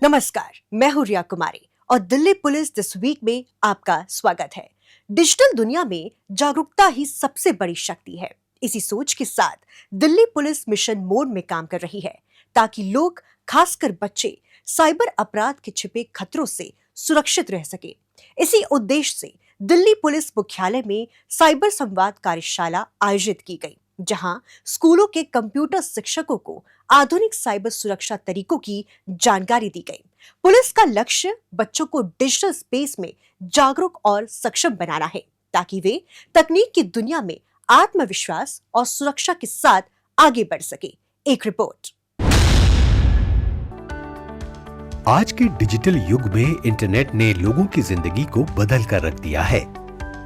नमस्कार, मैं हूं रिया कुमारी और दिल्ली पुलिस दिस वीक में आपका स्वागत है। डिजिटल दुनिया में जागरूकता ही सबसे बड़ी शक्ति है। इसी सोच के साथ दिल्ली पुलिस मिशन मोड में काम कर रही है ताकि लोग, खासकर बच्चे, साइबर अपराध के छिपे खतरों से सुरक्षित रह सके। इसी उद्देश्य से दिल्ली पुलिस मुख्यालय में साइबर संवाद कार्यशाला आयोजित की गई, जहां स्कूलों के कंप्यूटर शिक्षकों को आधुनिक साइबर सुरक्षा तरीकों की जानकारी दी गई। पुलिस का लक्ष्य बच्चों को डिजिटल स्पेस में जागरूक और सक्षम बनाना है ताकि वे तकनीक की दुनिया में आत्मविश्वास और सुरक्षा के साथ आगे बढ़ सके। एक रिपोर्ट। आज के डिजिटल युग में इंटरनेट ने लोगों की जिंदगी को बदल कर रख दिया है।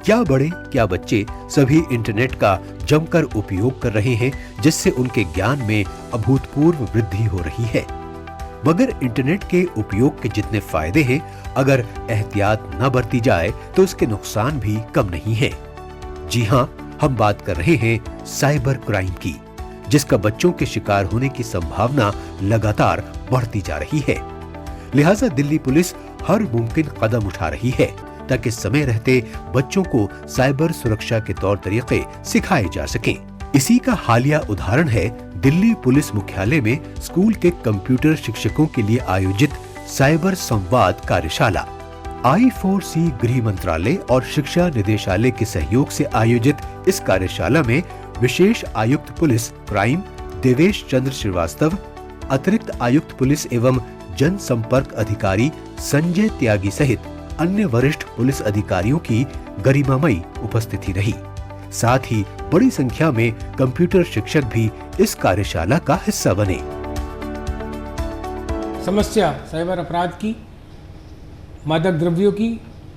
क्या बड़े क्या बच्चे सभी इंटरनेट का जमकर उपयोग कर रहे हैं, जिससे उनके ज्ञान में अभूतपूर्व वृद्धि हो रही है। मगर इंटरनेट के उपयोग के जितने फायदे हैं, अगर एहतियात न बरती जाए तो उसके नुकसान भी कम नहीं है। जी हाँ, हम बात कर रहे हैं साइबर क्राइम की, जिसका बच्चों के शिकार होने की संभावना लगातार बढ़ती जा रही है। लिहाजा दिल्ली पुलिस हर मुमकिन कदम उठा रही है ताकि समय रहते बच्चों को साइबर सुरक्षा के तौर तरीके सिखाए जा सकें। इसी का हालिया उदाहरण है दिल्ली पुलिस मुख्यालय में स्कूल के कंप्यूटर शिक्षकों के लिए आयोजित साइबर संवाद कार्यशाला। I4C गृह मंत्रालय और शिक्षा निदेशालय के सहयोग से आयोजित इस कार्यशाला में विशेष आयुक्त पुलिस क्राइम देवेश चंद्र श्रीवास्तव, अतिरिक्त आयुक्त पुलिस एवं जनसंपर्क अधिकारी संजय त्यागी सहित अन्य वरिष्ठ पुलिस अधिकारियों की गरिमामयी उपस्थिति रही। साथ ही बड़ी संख्या में कंप्यूटर शिक्षक भी इस कार्यशाला का हिस्सा बने। समस्या साइबर अपराध की, मादक द्रव्यों की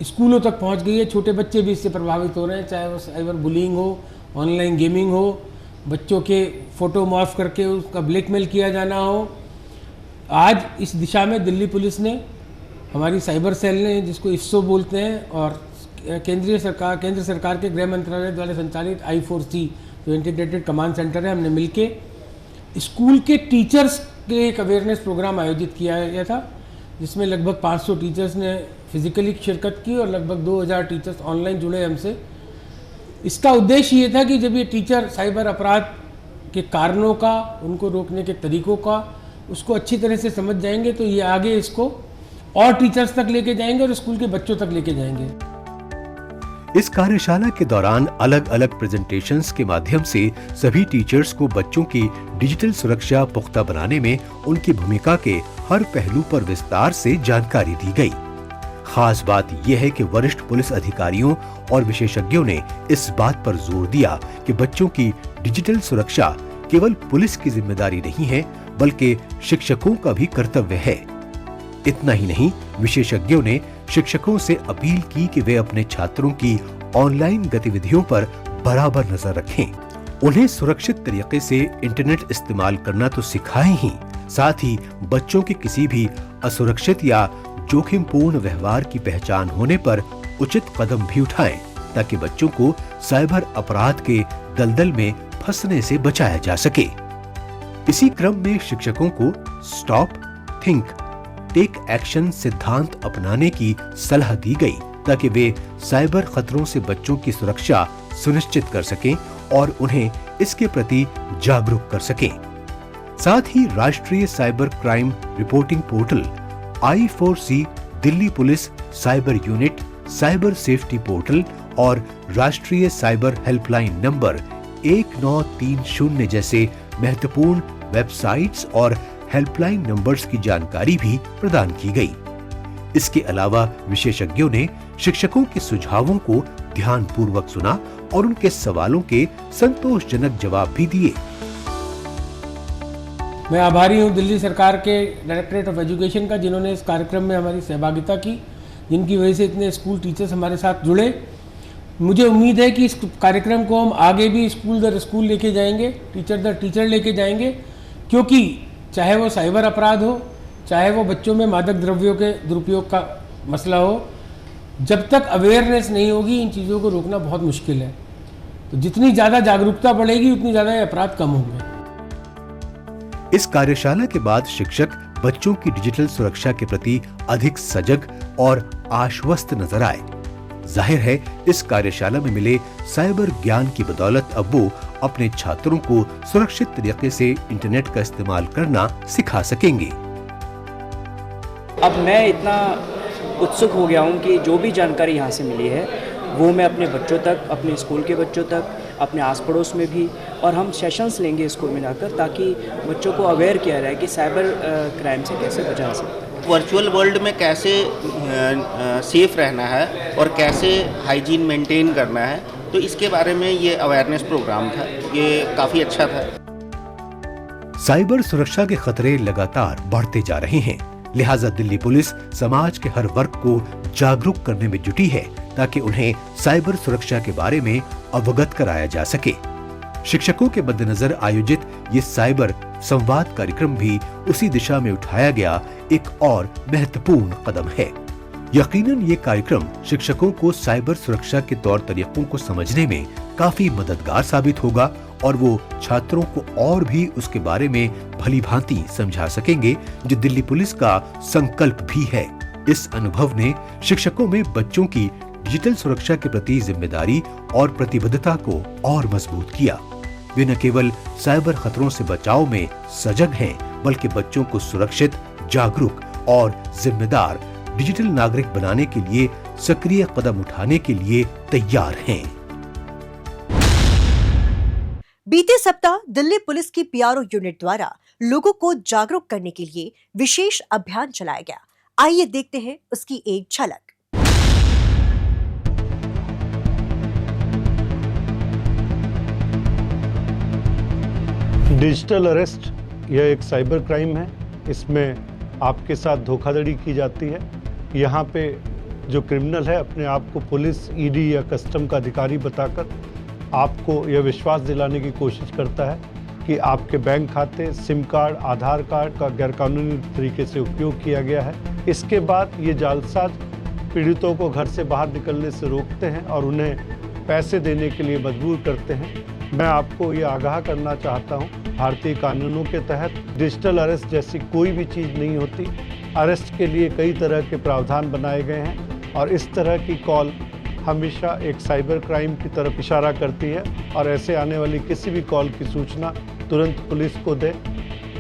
स्कूलों तक पहुंच गई है। छोटे बच्चे भी इससे प्रभावित हो रहे हैं, चाहे वो साइबर बुलिंग हो, ऑनलाइन गेमिंग हो, बच्चों के फोटो मॉर्फ करके उसका ब्लैकमेल किया जाना हो। आज इस दिशा में दिल्ली पुलिस ने, हमारी साइबर सेल ने, जिसको IFSO बोलते हैं, और केंद्र सरकार के गृह मंत्रालय द्वारा संचालित I4C जो इंटीग्रेटेड कमांड सेंटर है, हमने मिलके स्कूल के टीचर्स के एक अवेयरनेस प्रोग्राम आयोजित किया गया था, जिसमें लगभग 500 टीचर्स ने फिजिकली शिरकत की और लगभग 2000 टीचर्स ऑनलाइन जुड़े हमसे। इसका उद्देश्य ये था कि जब ये टीचर साइबर अपराध के कारणों का, उनको रोकने के तरीकों का, उसको अच्छी तरह से समझ जाएंगे तो ये आगे इसको और टीचर्स तक लेके जाएंगे और स्कूल के बच्चों तक लेके जाएंगे। इस कार्यशाला के दौरान अलग अलग प्रेजेंटेशंस के माध्यम से सभी टीचर्स को बच्चों की डिजिटल सुरक्षा पुख्ता बनाने में उनकी भूमिका के हर पहलू पर विस्तार से जानकारी दी गई। खास बात यह है कि वरिष्ठ पुलिस अधिकारियों और विशेषज्ञों ने इस बात पर जोर दिया कि बच्चों की डिजिटल सुरक्षा केवल पुलिस की जिम्मेदारी नहीं है, बल्कि शिक्षकों का भी कर्तव्य है। इतना ही नहीं, विशेषज्ञों ने शिक्षकों से अपील की कि वे अपने छात्रों की ऑनलाइन गतिविधियों पर बराबर नजर रखें। उन्हें सुरक्षित तरीके से इंटरनेट इस्तेमाल करना तो सिखाएं ही, साथ ही बच्चों के किसी भी असुरक्षित या जोखिमपूर्ण व्यवहार की पहचान होने पर उचित कदम भी उठाएं, ताकि बच्चों को साइबर अपराध के दलदल में फंसने से बचाया जा सके। इसी क्रम में शिक्षकों को स्टॉप, थिंक, टेक एक्शन सिद्धांत अपनाने की सलाह दी गई, ताकि वे साइबर खतरों से बच्चों की सुरक्षा सुनिश्चित कर सकें और उन्हें इसके प्रति जागरूक कर सकें। साथ ही राष्ट्रीय cyber crime reporting portal I4C, Delhi police cyber unit, cyber safety portal और राष्ट्रीय साइबर हेल्पलाइन नंबर 1930 जैसे महत्वपूर्ण वेबसाइट्स और हेल्पलाइन नंबर्स की जानकारी भी प्रदान की गई। इसके अलावा विशेषज्ञों ने शिक्षकों के सुझावों को ध्यानपूर्वक सुना और उनके सवालों के संतोषजनक जवाब भी दिए। मैं आभारी हूं दिल्ली सरकार के डायरेक्टरेट ऑफ एजुकेशन का, जिन्होंने इस कार्यक्रम में हमारी सहभागिता की, जिनकी वजह से इतने स्कूल टीचर्स हमारे साथ जुड़े। मुझे उम्मीद है कि इस कार्यक्रम को हम आगे भी स्कूल दर स्कूल लेके जाएंगे, टीचर दर टीचर लेके जाएंगे, क्योंकि चाहे वो साइबर अपराध हो, चाहे वो बच्चों में मादक द्रव्यों के दुरुपयोग का मसला हो, जब तक अवेयरनेस नहीं होगी इन चीज़ों को रोकना बहुत मुश्किल है। तो जितनी ज़्यादा जागरूकता बढ़ेगी उतनी ज़्यादा अपराध कम होंगे। इस कार्यशाला के बाद शिक्षक बच्चों की डिजिटल सुरक्षा के प्रति अधिक सजग और आश्वस्त नजर आए। जाहिर है इस कार्यशाला में मिले साइबर ज्ञान की बदौलत अब वो अपने छात्रों को सुरक्षित तरीके से इंटरनेट का इस्तेमाल करना सिखा सकेंगे। अब मैं इतना उत्सुक हो गया हूँ कि जो भी जानकारी यहाँ से मिली है वो मैं अपने बच्चों तक, अपने स्कूल के बच्चों तक, अपने आस पड़ोस में भी, और हम सेशंस लेंगे स्कूल में जाकर, ताकि बच्चों को अवेयर किया जाए कि साइबर क्राइम से कैसे बचा जा सकता है। वर्चुअल वर्ल्ड में कैसे सेफ रहना है और कैसे हाइजीन मेंटेन करना है, तो इसके बारे में ये अवेयरनेस प्रोग्राम था, ये काफ़ी अच्छा था। साइबर सुरक्षा के खतरे लगातार बढ़ते जा रहे हैं, लिहाजा दिल्ली पुलिस समाज के हर वर्ग को जागरूक करने में जुटी है ताकि उन्हें साइबर सुरक्षा के बारे में अवगत कराया जा सके। शिक्षकों के मद्देनजर आयोजित ये साइबर संवाद कार्यक्रम भी उसी दिशा में उठाया गया एक और महत्वपूर्ण कदम है। यकीनन ये कार्यक्रम शिक्षकों को साइबर सुरक्षा के तौर तरीकों को समझने में काफी मददगार साबित होगा और वो छात्रों को और भी उसके बारे में भली भांति समझा सकेंगे, जो दिल्ली पुलिस का संकल्प भी है। इस अनुभव ने शिक्षकों में बच्चों की डिजिटल सुरक्षा के प्रति जिम्मेदारी और प्रतिबद्धता को और मजबूत किया। वे न केवल साइबर खतरों से बचाव में सजग हैं, बल्कि बच्चों को सुरक्षित, जागरूक और जिम्मेदार डिजिटल नागरिक बनाने के लिए सक्रिय कदम उठाने के लिए तैयार हैं। बीते सप्ताह दिल्ली पुलिस की पीआरओ यूनिट द्वारा लोगों को जागरूक करने के लिए विशेष अभियान चलाया गया। आइए देखते हैं उसकी एक झलक। डिजिटल अरेस्ट यह एक साइबर क्राइम है। इसमें आपके साथ धोखाधड़ी की जाती है। यहाँ पे जो क्रिमिनल है अपने आप को पुलिस, ईडी या कस्टम का अधिकारी बताकर आपको यह विश्वास दिलाने की कोशिश करता है कि आपके बैंक खाते, सिम कार्ड, आधार कार्ड का गैरकानूनी तरीके से उपयोग किया गया है। इसके बाद ये जालसाज पीड़ितों को घर से बाहर निकलने से रोकते हैं और उन्हें पैसे देने के लिए मजबूर करते हैं। मैं आपको ये आगाह करना चाहता हूँ, भारतीय कानूनों के तहत डिजिटल अरेस्ट जैसी कोई भी चीज़ नहीं होती। अरेस्ट के लिए कई तरह के प्रावधान बनाए गए हैं और इस तरह की कॉल हमेशा एक साइबर क्राइम की तरफ इशारा करती है और ऐसे आने वाली किसी भी कॉल की सूचना तुरंत पुलिस को दें।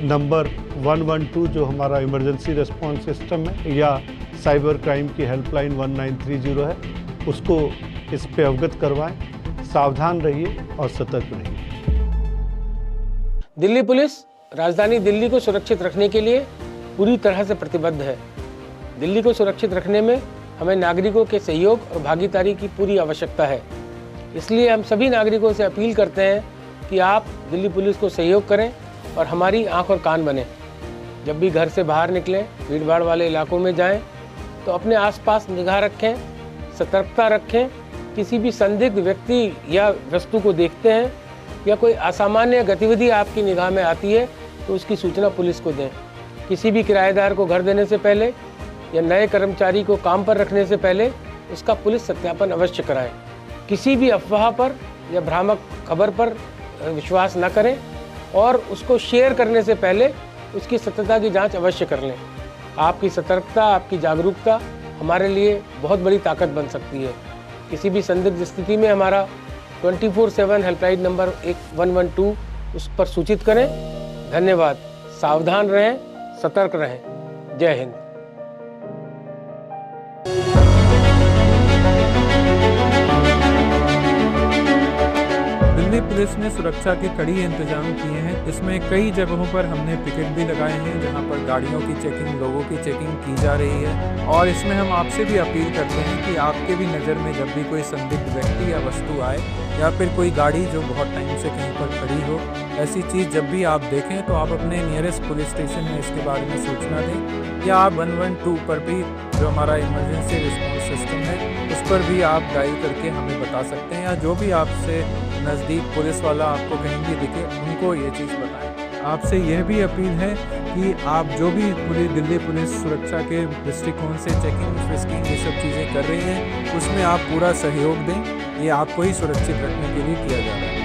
नंबर 112 जो हमारा इमरजेंसी रिस्पॉन्स सिस्टम है या साइबर क्राइम की हेल्पलाइन 1930 है, उसको इस पे अवगत करवाएं। सावधान रहिए और सतर्क रहिए। दिल्ली पुलिस राजधानी दिल्ली को सुरक्षित रखने के लिए पूरी तरह से प्रतिबद्ध है। दिल्ली को सुरक्षित रखने में हमें नागरिकों के सहयोग और भागीदारी की पूरी आवश्यकता है। इसलिए हम सभी नागरिकों से अपील करते हैं कि आप दिल्ली पुलिस को सहयोग करें और हमारी आंख और कान बने। जब भी घर से बाहर निकलें, भीड़भाड़ वाले इलाकों में जाएं, तो अपने आसपास निगाह रखें, सतर्कता रखें। किसी भी संदिग्ध व्यक्ति या वस्तु को देखते हैं या कोई असामान्य गतिविधि आपकी निगाह में आती है तो उसकी सूचना पुलिस को दें। किसी भी किराएदार को घर देने से पहले या नए कर्मचारी को काम पर रखने से पहले उसका पुलिस सत्यापन अवश्य कराएं। किसी भी अफवाह पर या भ्रामक खबर पर विश्वास न करें और उसको शेयर करने से पहले उसकी सत्यता की जांच अवश्य कर लें। आपकी सतर्कता, आपकी जागरूकता हमारे लिए बहुत बड़ी ताकत बन सकती है। किसी भी संदिग्ध स्थिति में हमारा 24/7 हेल्पलाइन नंबर 112 उस पर सूचित करें। धन्यवाद। सावधान रहें, सतर्क रहें। जय हिंद। दिल्ली पुलिस ने सुरक्षा के कड़ी इंतजाम किए हैं। इसमें कई जगहों पर हमने पिकेट भी लगाए हैं जहां पर गाड़ियों की चेकिंग, लोगों की चेकिंग की जा रही है। और इसमें हम आपसे भी अपील करते हैं कि आपके भी नज़र में जब भी कोई संदिग्ध व्यक्ति या वस्तु आए या फिर कोई गाड़ी जो बहुत टाइम से कहीं पर खड़ी हो, ऐसी चीज़ जब भी आप देखें तो आप अपने नियरेस्ट पुलिस स्टेशन में इसके बारे में सूचना दें या आप 112 पर भी जो हमारा इमरजेंसी रिस्पॉन्स सिस्टम है उस पर भी आप डायल करके हमें बता सकते हैं या जो भी आपसे नज़दीक पुलिस वाला आपको कहीं भी दिखे उनको ये चीज़ बताएं। आपसे यह भी अपील है कि आप जो भी दिल्ली पुलिस सुरक्षा के दृष्टिकोण से चेकिंग, फ्रिस्किंग ये सब चीज़ें कर रही हैं उसमें आप पूरा सहयोग दें। ये आपको ही सुरक्षित रखने के लिए किया जा रहा है।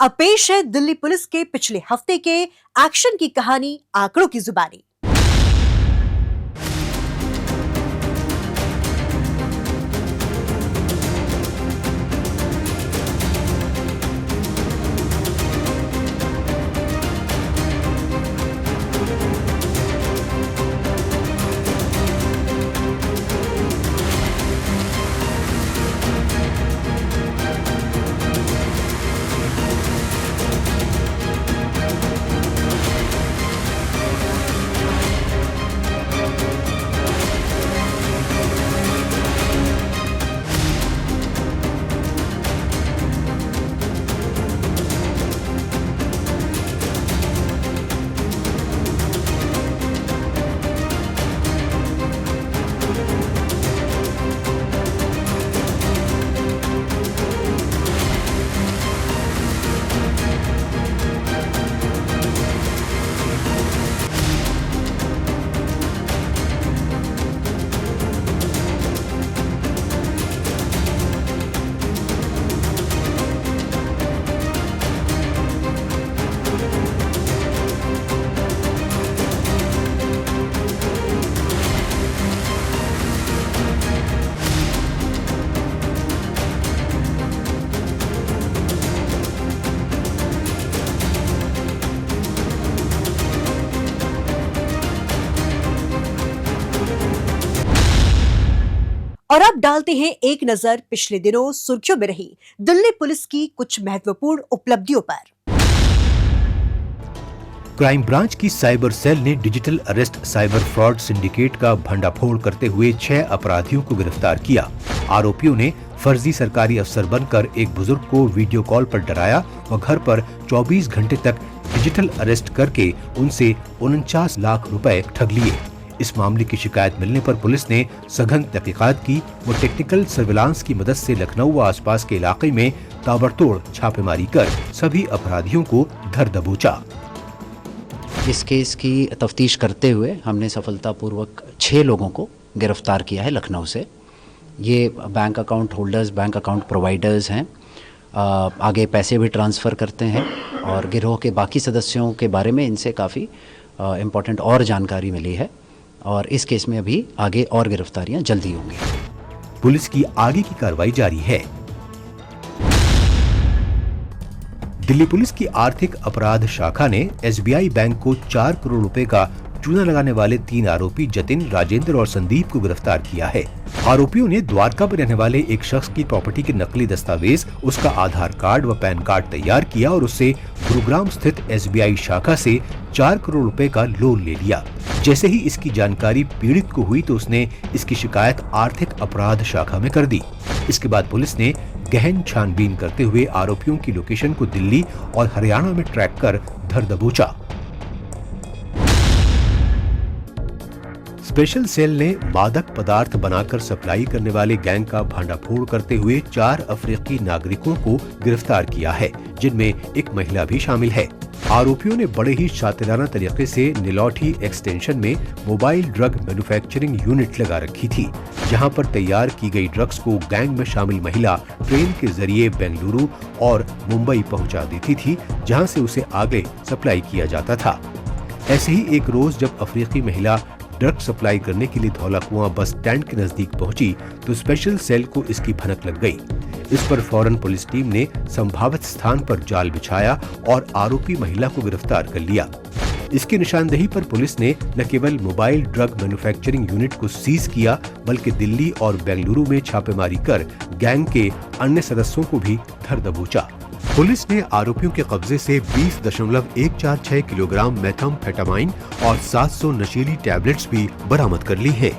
अब पेश है दिल्ली पुलिस के पिछले हफ्ते के एक्शन की कहानी आंकड़ों की जुबानी। और अब डालते हैं एक नजर पिछले दिनों सुर्खियों में रही दिल्ली पुलिस की कुछ महत्वपूर्ण उपलब्धियों पर। क्राइम ब्रांच की साइबर सेल ने digital arrest cyber fraud syndicate का भंडाफोड़ करते हुए 6 अपराधियों को गिरफ्तार किया। आरोपियों ने फर्जी सरकारी अफसर बनकर एक बुजुर्ग को वीडियो कॉल पर डराया और घर पर 24 घंटे तक डिजिटल अरेस्ट करके उनसे 49 लाख रुपए ठग लिए। इस मामले की शिकायत मिलने पर पुलिस ने सघन तहकीकात की व टेक्निकल सर्विलांस की मदद से लखनऊ व आसपास के इलाके में ताबड़तोड़ छापेमारी कर सभी अपराधियों को धर दबोचा। इस केस की तफ्तीश करते हुए हमने सफलतापूर्वक 6 लोगों को गिरफ्तार किया है लखनऊ से। ये bank account holders, bank account providers हैं, आगे पैसे भी ट्रांसफ़र करते हैं और गिरोह के बाकी सदस्यों के बारे में इनसे काफ़ी इम्पोर्टेंट और जानकारी मिली है और इस केस में अभी आगे और गिरफ्तारियां जल्दी होंगी। पुलिस की आगे की कार्रवाई जारी है। दिल्ली पुलिस की आर्थिक अपराध शाखा ने एसबीआई बैंक को 4 करोड़ रुपए का चूना लगाने वाले 3 आरोपी जतिन, राजेंद्र और संदीप को गिरफ्तार किया है। आरोपियों ने द्वारका में रहने वाले एक शख्स की प्रॉपर्टी के नकली दस्तावेज, उसका आधार कार्ड व पैन कार्ड तैयार किया और उससे गुरुग्राम स्थित एसबीआई शाखा से 4 करोड़ रुपए का लोन ले लिया। जैसे ही इसकी जानकारी पीड़ित को हुई तो उसने इसकी शिकायत आर्थिक अपराध शाखा में कर दी। इसके बाद पुलिस ने गहन छानबीन करते हुए आरोपियों की लोकेशन को दिल्ली और हरियाणा में ट्रैक कर धर दबोचा। स्पेशल सेल ने मादक पदार्थ बनाकर सप्लाई करने वाले गैंग का भांडाफोड़ करते हुए 4 अफ्रीकी नागरिकों को गिरफ्तार किया है, जिनमें एक महिला भी शामिल है। आरोपियों ने बड़े ही शातिराना तरीके से नीलौठी एक्सटेंशन में मोबाइल ड्रग मैन्युफैक्चरिंग यूनिट लगा रखी थी, जहां पर तैयार की गई ड्रग्स को गैंग में शामिल महिला ट्रेन के जरिए बेंगलुरु और मुंबई पहुंचा देती थी, जहां से उसे आगे सप्लाई किया जाता था। ऐसे ही एक रोज जब अफ्रीकी महिला ड्रग सप्लाई करने के लिए धौला कुआं बस स्टैंड के नजदीक पहुंची तो स्पेशल सेल को इसकी भनक लग गई। इस पर फौरन पुलिस टीम ने संभावित स्थान पर जाल बिछाया और आरोपी महिला को गिरफ्तार कर लिया। इसकी निशानदेही पर पुलिस ने न केवल मोबाइल ड्रग मैन्युफैक्चरिंग यूनिट को सीज किया, बल्कि दिल्ली और बेंगलुरु में छापेमारी कर गैंग के अन्य सदस्यों को भी धर दबोचा। पुलिस ने आरोपियों के कब्जे से 20.146 किलोग्राम मेथाम्फेटामाइन और 700 नशीली टैबलेट्स भी बरामद कर ली है।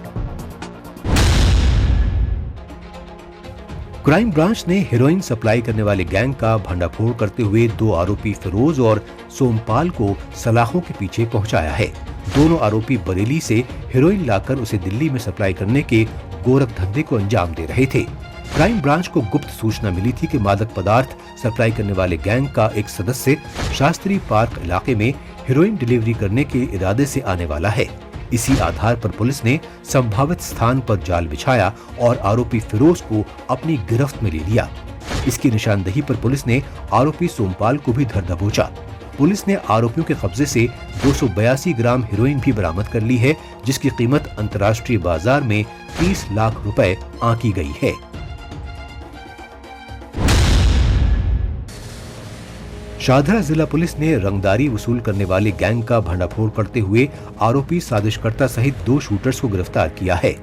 क्राइम ब्रांच ने हेरोइन सप्लाई करने वाले गैंग का भंडाफोड़ करते हुए 2 आरोपी फिरोज और सोमपाल को सलाखों के पीछे पहुंचाया है। दोनों आरोपी बरेली से हेरोइन लाकर उसे दिल्ली में सप्लाई करने के गोरख धंधे को अंजाम दे रहे थे। क्राइम ब्रांच को गुप्त सूचना मिली थी कि मादक पदार्थ सप्लाई करने वाले गैंग का एक सदस्य शास्त्री पार्क इलाके में हेरोइन डिलीवरी करने के इरादे से आने वाला है। इसी आधार पर पुलिस ने संभावित स्थान पर जाल बिछाया और आरोपी फिरोज को अपनी गिरफ्त में ले लिया। इसकी निशानदेही पर पुलिस ने आरोपी सोमपाल को भी धर दबोचा। पुलिस ने आरोपियों के कब्जे से 282 ग्राम हेरोइन भी बरामद कर ली है, जिसकी कीमत अंतर्राष्ट्रीय बाजार में 30 लाख रुपए आंकी गई है। शाहदरा जिला पुलिस ने रंगदारी वसूल करने वाले गैंग का भंडाफोड़ करते हुए आरोपी साजिशकर्ता सहित 2 शूटर्स को गिरफ्तार किया है।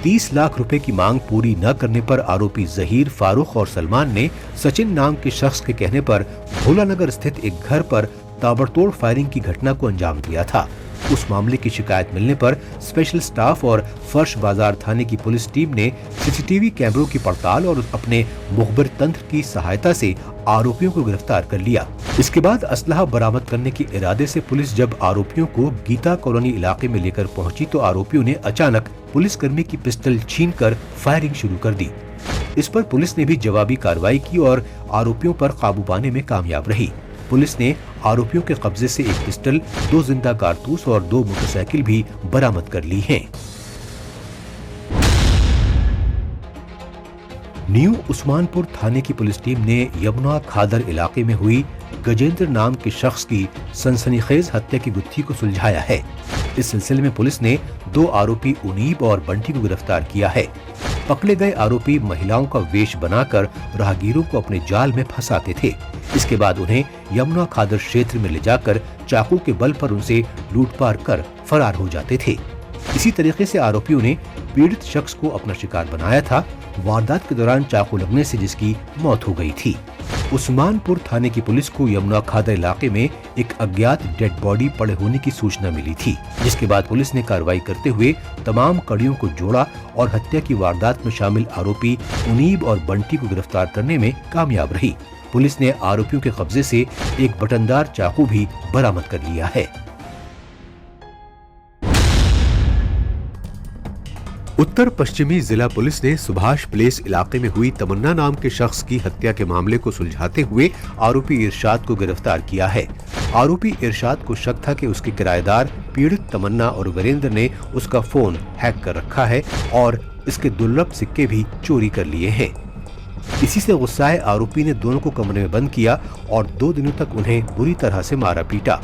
30 लाख रुपए की मांग पूरी न करने पर आरोपी जहीर, फारूक और सलमान ने सचिन नाम के शख्स के कहने पर भोलानगर स्थित एक घर पर ताबड़तोड़ फायरिंग की घटना को अंजाम दिया था। उस मामले की शिकायत मिलने पर स्पेशल स्टाफ और फर्श बाजार थाने की पुलिस टीम ने सीसीटीवी कैमरों की पड़ताल और अपने मुखबिर तंत्र की सहायता से आरोपियों को गिरफ्तार कर लिया। इसके बाद असलहा बरामद करने के इरादे से पुलिस जब आरोपियों को गीता कॉलोनी इलाके में लेकर पहुंची तो आरोपियों ने अचानक पुलिसकर्मी की पिस्टल छीनकर फायरिंग शुरू कर दी। इस पर पुलिस ने भी जवाबी कार्रवाई की और आरोपियों पर काबू पाने में कामयाब रही। पुलिस ने आरोपियों के कब्जे से एक पिस्टल, 2 जिंदा कारतूस और 2 मोटरसाइकिल भी बरामद कर ली हैं। न्यू उस्मानपुर थाने की पुलिस टीम ने यमुना खादर इलाके में हुई गजेंद्र नाम के शख्स की सनसनीखेज हत्या की गुत्थी को सुलझाया है। इस सिलसिले में पुलिस ने 2 आरोपी उनीब और बंटी को गिरफ्तार किया है। पकड़े गए आरोपी महिलाओं का वेश बनाकर राहगीरों को अपने जाल में फंसाते थे। इसके बाद उन्हें यमुना खादर क्षेत्र में ले जाकर चाकू के बल पर उनसे लूटपाट कर फरार हो जाते थे। इसी तरीके से आरोपियों ने पीड़ित शख्स को अपना शिकार बनाया था। वारदात के दौरान चाकू लगने से जिसकी मौत हो गई थी। उस्मानपुर थाने की पुलिस को यमुना खादर इलाके में एक अज्ञात डेड बॉडी पड़े होने की सूचना मिली थी, जिसके बाद पुलिस ने कार्रवाई करते हुए तमाम कड़ियों को जोड़ा और हत्या की वारदात में शामिल आरोपी उनीब और बंटी को गिरफ्तार करने में कामयाब रही। पुलिस ने आरोपियों के कब्जे से एक बटनदार चाकू भी बरामद कर लिया है। उत्तर पश्चिमी जिला पुलिस ने सुभाष प्लेस इलाके में हुई तमन्ना नाम के शख्स की हत्या के मामले को सुलझाते हुए आरोपी इरशाद को गिरफ्तार किया है। आरोपी इरशाद को शक था कि उसके किराएदार पीड़ित तमन्ना और वीरेंद्र ने उसका फोन हैक कर रखा है और इसके दुर्लभ सिक्के भी चोरी कर लिए हैं। इसी से गुस्साए आरोपी ने दोनों को कमरे में बंद किया और 2 दिनों तक उन्हें बुरी तरह से मारा पीटा।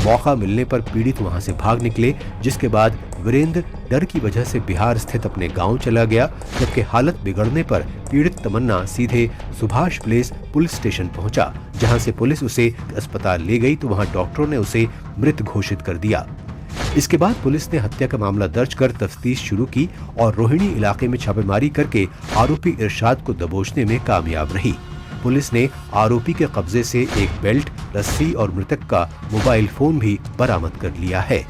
मौका मिलने पर पीड़ित वहां से भाग निकले, जिसके बाद वीरेंद्र डर की वजह से बिहार स्थित अपने गांव चला गया, जबकि हालत बिगड़ने पर पीड़ित तमन्ना सीधे सुभाष प्लेस पुलिस स्टेशन पहुंचा, जहां से पुलिस उसे अस्पताल ले गई तो वहां डॉक्टरों ने उसे मृत घोषित कर दिया। इसके बाद पुलिस ने हत्या का मामला दर्ज कर तफ्तीश शुरू की और रोहिणी इलाके में छापेमारी करके आरोपी इरशाद को दबोचने में कामयाब रही। पुलिस ने आरोपी के कब्जे से एक बेल्ट, रस्सी और मृतक का मोबाइल फोन भी बरामद कर लिया है।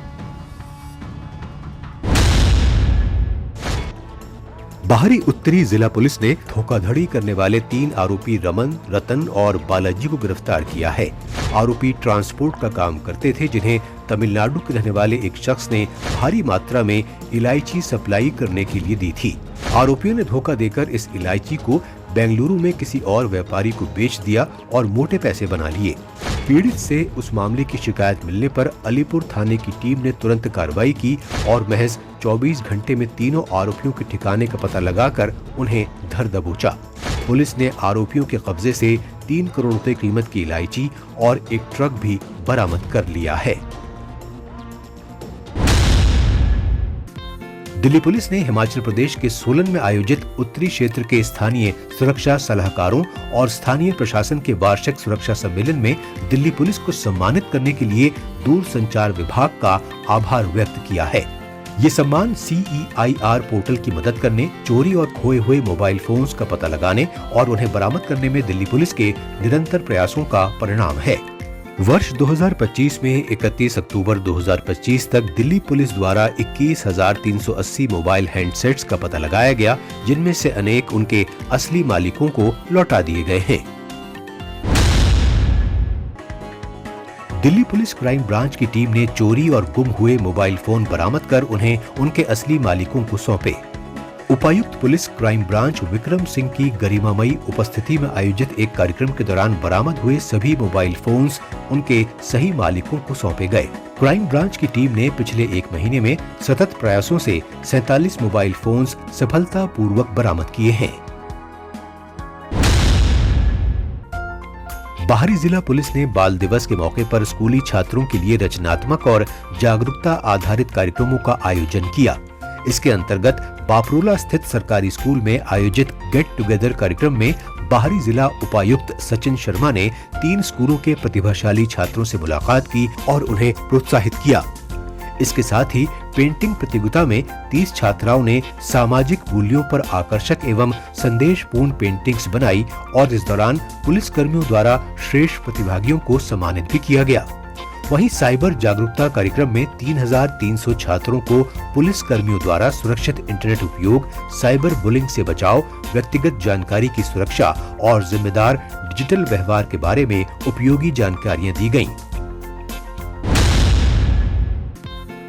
बाहरी उत्तरी जिला पुलिस ने धोखाधड़ी करने वाले 3 आरोपी रमन, रतन और बालाजी को गिरफ्तार किया है। आरोपी ट्रांसपोर्ट का काम करते थे, जिन्हें तमिलनाडु के रहने वाले एक शख्स ने भारी मात्रा में इलायची सप्लाई करने के लिए दी थी। आरोपियों ने धोखा देकर इस इलायची को बेंगलुरु में किसी और व्यापारी को बेच दिया और मोटे पैसे बना लिए। पीड़ित से उस मामले की शिकायत मिलने पर अलीपुर थाने की टीम ने तुरंत कार्रवाई की और महज 24 घंटे में तीनों आरोपियों के ठिकाने का पता लगाकर उन्हें धर दबोचा। पुलिस ने आरोपियों के कब्जे से 3 करोड़ रुपए कीमत की इलायची और एक ट्रक भी बरामद कर लिया है। दिल्ली पुलिस ने हिमाचल प्रदेश के सोलन में आयोजित उत्तरी क्षेत्र के स्थानीय सुरक्षा सलाहकारों और स्थानीय प्रशासन के वार्षिक सुरक्षा सम्मेलन में दिल्ली पुलिस को सम्मानित करने के लिए दूरसंचार विभाग का आभार व्यक्त किया है। ये सम्मान CEIR पोर्टल की मदद करने, चोरी और खोए हुए मोबाइल फोन्स का पता लगाने और उन्हें बरामद करने में दिल्ली पुलिस के निरंतर प्रयासों का परिणाम है। वर्ष 2025 में 31 अक्टूबर 2025 तक दिल्ली पुलिस द्वारा 21,380 मोबाइल हैंडसेट्स का पता लगाया गया, जिनमें से अनेक उनके असली मालिकों को लौटा दिए गए हैं। दिल्ली पुलिस क्राइम ब्रांच की टीम ने चोरी और गुम हुए मोबाइल फोन बरामद कर उन्हें उनके असली मालिकों को सौंपे। उपायुक्त police crime branch Vikram Singh की गरिमामयी उपस्थिति में आयोजित एक कार्यक्रम के दौरान बरामद हुए सभी मोबाइल फोन्स उनके सही मालिकों को सौंपे गए। क्राइम ब्रांच की टीम ने पिछले 1 महीने में सतत प्रयासों से 47 मोबाइल फोन्स सफलतापूर्वक बरामद किए हैं। बाहरी जिला पुलिस ने बाल दिवस के मौके पर स्कूली छात्रों के लिए रचनात्मक और जागरूकता आधारित कार्यक्रमों का आयोजन किया। इसके अंतर्गत बापरोला स्थित सरकारी स्कूल में आयोजित गेट टुगेदर कार्यक्रम में बाहरी जिला उपायुक्त सचिन शर्मा ने 3 स्कूलों के प्रतिभाशाली छात्रों से मुलाकात की और उन्हें प्रोत्साहित किया। इसके साथ ही पेंटिंग प्रतियोगिता में 30 छात्राओं ने सामाजिक मूल्यों पर आकर्षक एवं संदेशपूर्ण पेंटिंग्स बनाई और इस दौरान पुलिस कर्मियों द्वारा श्रेष्ठ प्रतिभागियों को सम्मानित भी किया गया। वहीं साइबर जागरूकता कार्यक्रम में 3,300 छात्रों को पुलिस कर्मियों द्वारा सुरक्षित इंटरनेट उपयोग, साइबर बुलिंग से बचाव, व्यक्तिगत जानकारी की सुरक्षा और जिम्मेदार डिजिटल व्यवहार के बारे में उपयोगी जानकारियां दी गईं।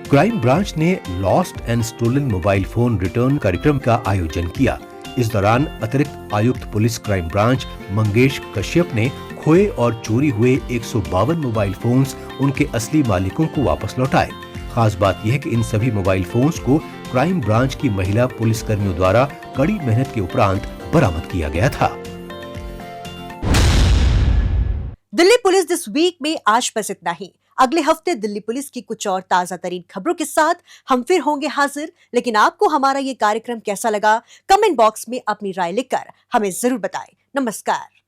क्राइम ब्रांच ने lost and stolen mobile phone return कार्यक्रम का आयोजन किया। इस दौरान अतिरिक्त आयुक्त police crime branch Mangesh Kashyap ने खोए और चोरी हुए 152 मोबाइल फोन्स उनके असली मालिकों को वापस लौटाए। खास बात यह है कि इन सभी मोबाइल फोन्स को क्राइम ब्रांच की महिला पुलिस कर्मियों द्वारा कड़ी मेहनत के उपरांत बरामद किया गया था। दिल्ली पुलिस दिस वीक में आज बस इतना ही। अगले हफ्ते दिल्ली पुलिस की कुछ और ताजा तरीन खबरों के साथ हम फिर होंगे हाजिर। लेकिन आपको हमारा ये कार्यक्रम कैसा लगा, कमेंट बॉक्स में अपनी राय लिखकर हमें जरूर बताएं। नमस्कार।